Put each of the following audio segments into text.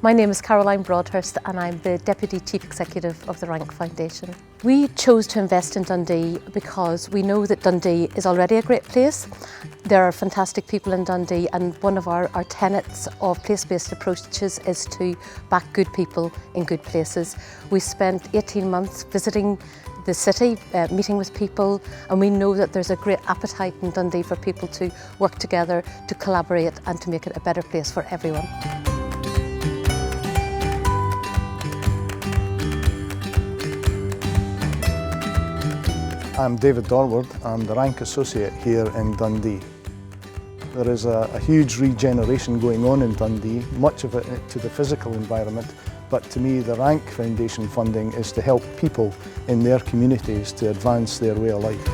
My name is Caroline Broadhurst and I'm the Deputy Chief Executive of the Rank Foundation. We chose to invest in Dundee because we know that Dundee is already a great place. There are fantastic people in Dundee, and one of our tenets of place-based approaches is to back good people in good places. We spent 18 months visiting the city, meeting with people, and we know that there's a great appetite in Dundee for people to work together, to collaborate and to make it a better place for everyone. I'm David Dorward. I'm the Rank Associate here in Dundee. There is a huge regeneration going on in Dundee, much of it to the physical environment, but to me the Rank Foundation funding is to help people in their communities to advance their way of life.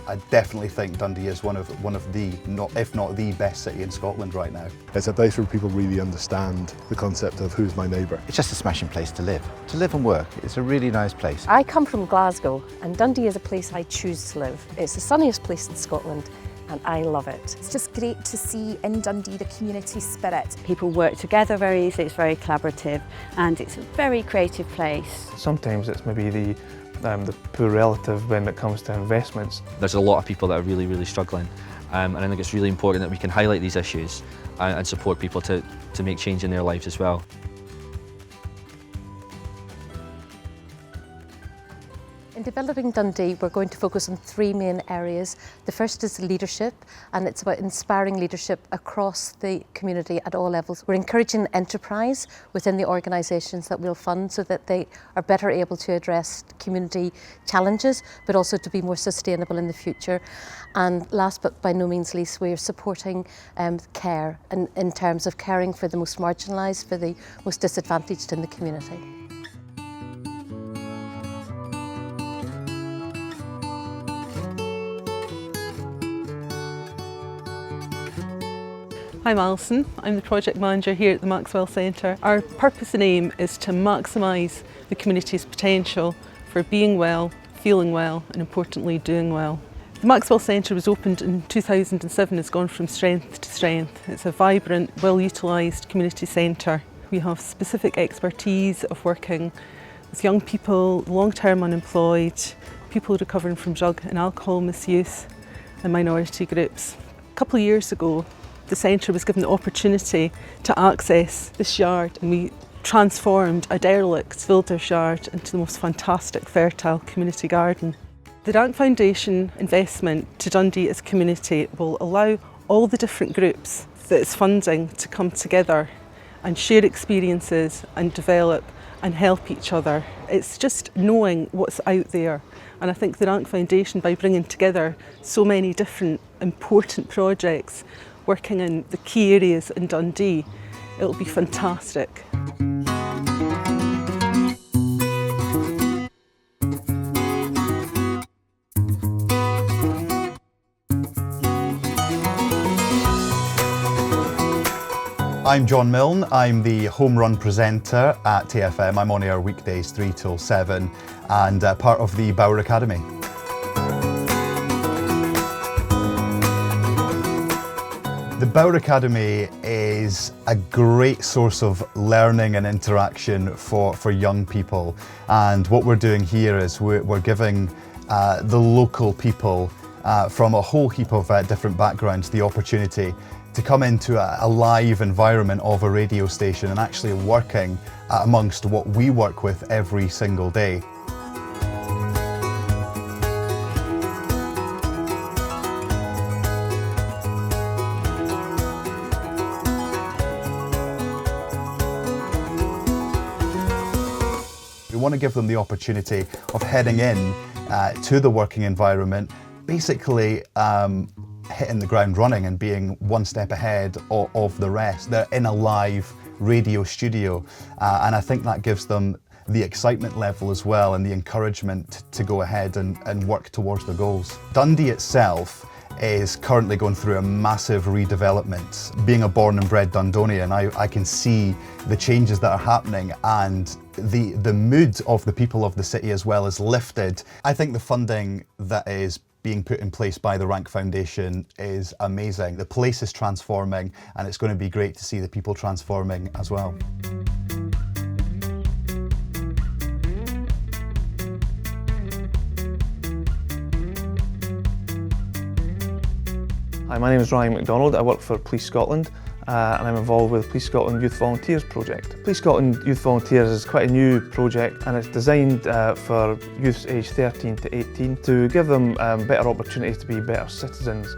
I definitely think Dundee is one of the, if not the best city in Scotland right now. It's a place where people really understand the concept of who's my neighbour. It's just a smashing place to live and work. It's a really nice place. I come from Glasgow and Dundee is a place I choose to live. It's the sunniest place in Scotland and I love it. It's just great to see in Dundee the community spirit. People work together very easily, it's very collaborative and it's a very creative place. Sometimes it's maybe the poor relative when it comes to investments. There's a lot of people that are really struggling, and I think it's really important that we can highlight these issues and support people to make change in their lives as well. In developing Dundee, we're going to focus on three main areas. The first is leadership, and it's about inspiring leadership across the community at all levels. We're encouraging enterprise within the organisations that we'll fund so that they are better able to address community challenges, but also to be more sustainable in the future. And last but by no means least, we're supporting care in terms of caring for the most marginalised, for the most disadvantaged in the community. I'm Alison, I'm the Project Manager here at the Maxwell Centre. Our purpose and aim is to maximise the community's potential for being well, feeling well and importantly doing well. The Maxwell Centre was opened in 2007 and has gone from strength to strength. It's a vibrant, well utilised community centre. We have specific expertise of working with young people, long-term unemployed, people recovering from drug and alcohol misuse and minority groups. A couple of years ago, the centre was given the opportunity to access this yard and we transformed a derelict wilderness yard into the most fantastic fertile community garden. The Rank Foundation investment to Dundee as a community will allow all the different groups that it's funding to come together and share experiences and develop and help each other. It's just knowing what's out there, and I think the Rank Foundation, by bringing together so many different important projects working in the key areas in Dundee, it'll be fantastic. I'm John Milne, I'm the home run presenter at TFM. I'm on air weekdays 3 till 7 and part of the Bauer Academy. The Bauer Academy is a great source of learning and interaction for young people, and what we're doing here is we're giving the local people from a whole heap of different backgrounds the opportunity to come into a live environment of a radio station and actually working amongst what we work with every single day. We want to give them the opportunity of heading in to the working environment, basically hitting the ground running and being one step ahead of the rest. They're in a live radio studio, and I think that gives them the excitement level as well and the encouragement to go ahead and work towards their goals. Dundee itself is currently going through a massive redevelopment. Being a born and bred Dundonian, I can see the changes that are happening, and the mood of the people of the city as well is lifted. I think the funding that is being put in place by the Rank Foundation is amazing. The place is transforming, and it's going to be great to see the people transforming as well. Hi, my name is Ryan MacDonald. I work for Police Scotland and I'm involved with Police Scotland Youth Volunteers project. Police Scotland Youth Volunteers is quite a new project, and it's designed for youths aged 13 to 18 to give them better opportunities to be better citizens.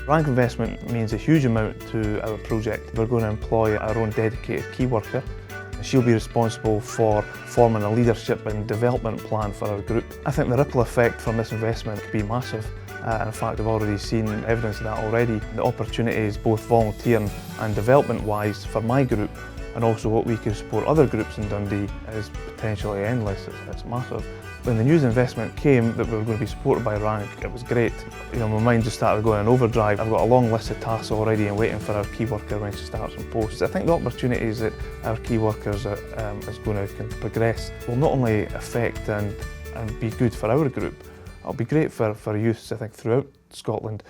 Rank investment means a huge amount to our project. We're going to employ our own dedicated key worker. She'll be responsible for forming a leadership and development plan for our group. I think the ripple effect from this investment could be massive. And in fact, I've already seen evidence of that already. The opportunities, both volunteering and development-wise, for my group, and also what we can support other groups in Dundee, is potentially endless. It's massive. When the news investment came that we were going to be supported by Rank, it was great. You know, my mind just started going in overdrive. I've got a long list of tasks already and waiting for our key worker when she starts on posts. I think the opportunities that our key workers is going to progress will not only affect and be good for our group, it'll be great for youths, I think, throughout Scotland.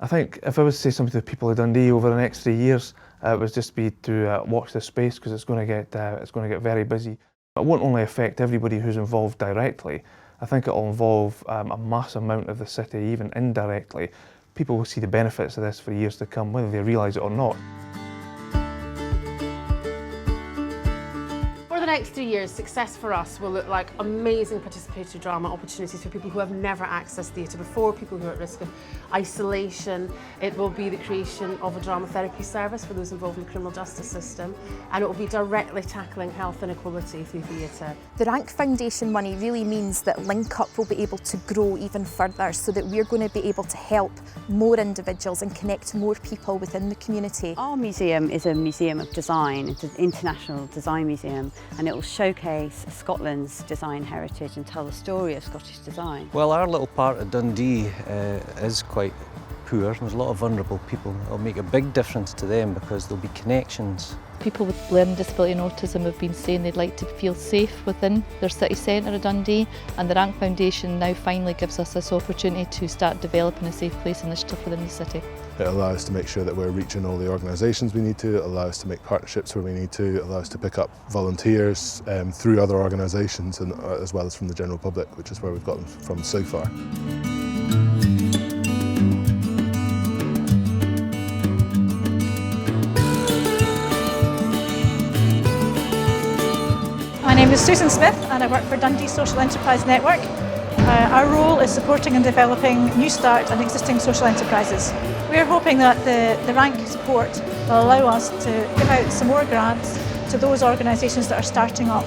I think if I was to say something to the people of Dundee over the next 3 years, it would just be to watch this space, because it's going to get very busy. It won't only affect everybody who's involved directly. I think it'll involve a massive amount of the city, even indirectly. People will see the benefits of this for years to come, whether they realise it or not. For the next 3 years, success for us will look like amazing participatory drama opportunities for people who have never accessed theatre before, people who are at risk of isolation. It will be the creation of a drama therapy service for those involved in the criminal justice system, and it will be directly tackling health inequality through theatre. The Rank Foundation money really means that Link Up will be able to grow even further, so that we're going to be able to help more individuals and connect more people within the community. Our museum is a museum of design. It's an international design museum, and it will showcase Scotland's design heritage and tell the story of Scottish design. Well, our little part of Dundee is quite poor. There's a lot of vulnerable people. It'll make a big difference to them because there'll be connections. People with learning disability and autism have been saying they'd like to feel safe within their city centre of Dundee, and the Rank Foundation now finally gives us this opportunity to start developing a safe place initiative within the city. It allows us to make sure that we're reaching all the organisations we need to, it allows us to make partnerships where we need to, it allows us to pick up volunteers through other organisations, and as well as from the general public, which is where we've got them from so far. My name is Susan Smith and I work for Dundee Social Enterprise Network. Our role is supporting and developing new start and existing social enterprises. We are hoping that the Rank support will allow us to give out some more grants to those organisations that are starting up.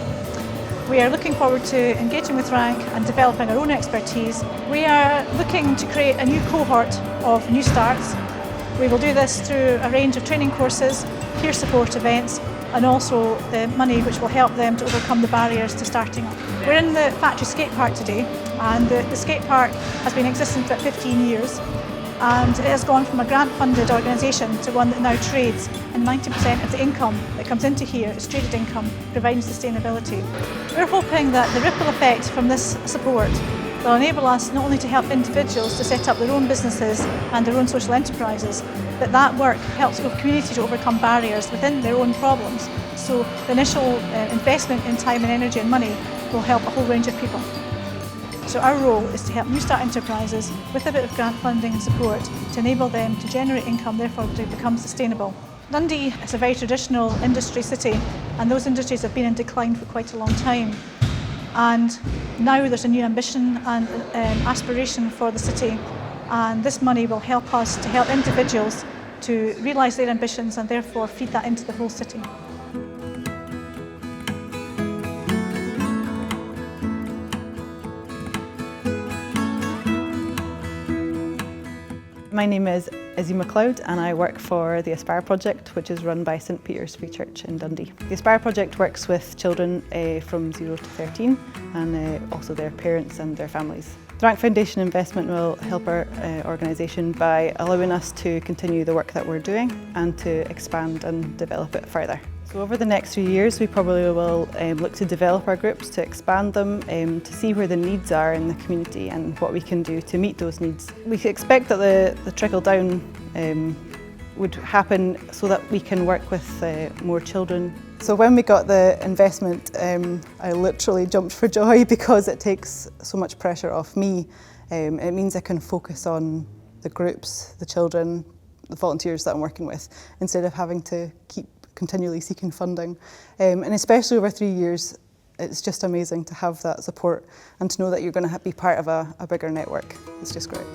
We are looking forward to engaging with Rank and developing our own expertise. We are looking to create a new cohort of new starts. We will do this through a range of training courses, peer support events, and also the money which will help them to overcome the barriers to starting up. We're in the factory skate park today, and the skate park has been existing for about 15 years, and it has gone from a grant-funded organisation to one that now trades, and 90% of the income that comes into here is traded income, providing sustainability. We're hoping that the ripple effect from this support will enable us not only to help individuals to set up their own businesses and their own social enterprises, but that work helps the community to overcome barriers within their own problems. So the initial investment in time and energy and money will help a whole range of people. So our role is to help new start enterprises with a bit of grant funding and support to enable them to generate income, therefore to become sustainable. Dundee is a very traditional industry city, and those industries have been in decline for quite a long time. And now there's a new ambition and aspiration for the city, and this money will help us to help individuals to realise their ambitions and therefore feed that into the whole city. My name is Izzy MacLeod and I work for the Aspire project, which is run by St Peter's Free Church in Dundee. The Aspire project works with children from 0 to 13 and also their parents and their families. The Rank Foundation investment will help our organisation by allowing us to continue the work that we're doing and to expand and develop it further. So over the next few years we probably will look to develop our groups, to expand them, to see where the needs are in the community and what we can do to meet those needs. We expect that the trickle down would happen so that we can work with more children. So when we got the investment, I literally jumped for joy because it takes so much pressure off me. It means I can focus on the groups, the children, the volunteers that I'm working with, instead of having to keep continually seeking funding. And especially over 3 years, it's just amazing to have that support and to know that you're going to be part of a bigger network. It's just great.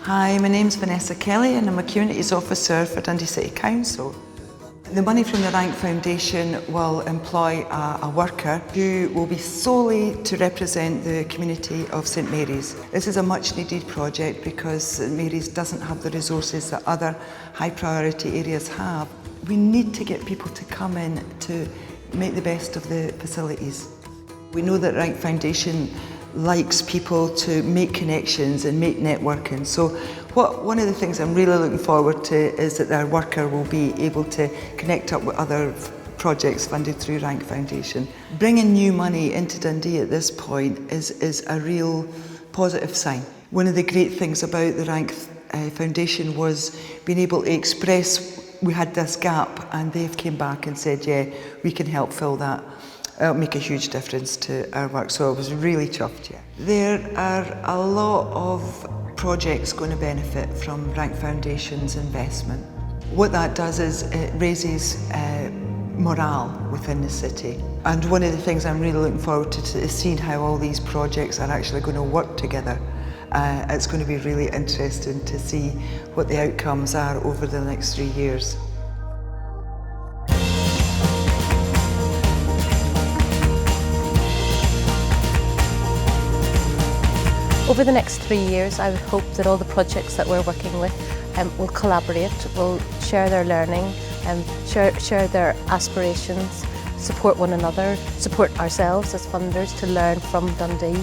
Hi, my name's Vanessa Kelly and I'm a Communities Officer for Dundee City Council. The money from the Rank Foundation will employ a worker who will be solely to represent the community of St Mary's. This is a much needed project because St Mary's doesn't have the resources that other high priority areas have. We need to get people to come in to make the best of the facilities. We know that Rank Foundation likes people to make connections and make networking. So one of the things I'm really looking forward to is that our worker will be able to connect up with other projects funded through Rank Foundation. Bringing new money into Dundee at this point is a real positive sign. One of the great things about the Rank Foundation was being able to express we had this gap, and they've came back and said, yeah, we can help fill that. It'll make a huge difference to our work, so I was really chuffed. Yeah. There are a lot of projects going to benefit from Rank Foundation's investment. What that does is it raises morale within the city. And one of the things I'm really looking forward to is seeing how all these projects are actually going to work together. It's going to be really interesting to see what the outcomes are over the next 3 years. Over the next 3 years, I would hope that all the projects that we're working with will collaborate, will share their learning, share their aspirations, support one another, support ourselves as funders to learn from Dundee.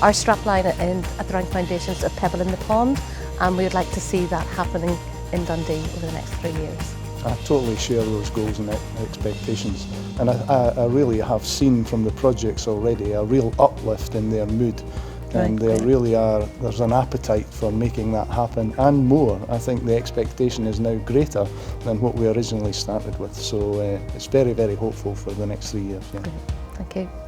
Our strapline at the Rank Foundation is a pebble in the pond, and we would like to see that happening in Dundee over the next 3 years. I totally share those goals and expectations, and I really have seen from the projects already a real uplift in their mood. And there really there's an appetite for making that happen and more. I think the expectation is now greater than what we originally started with. So it's very, very hopeful for the next 3 years. Yeah. Thank you.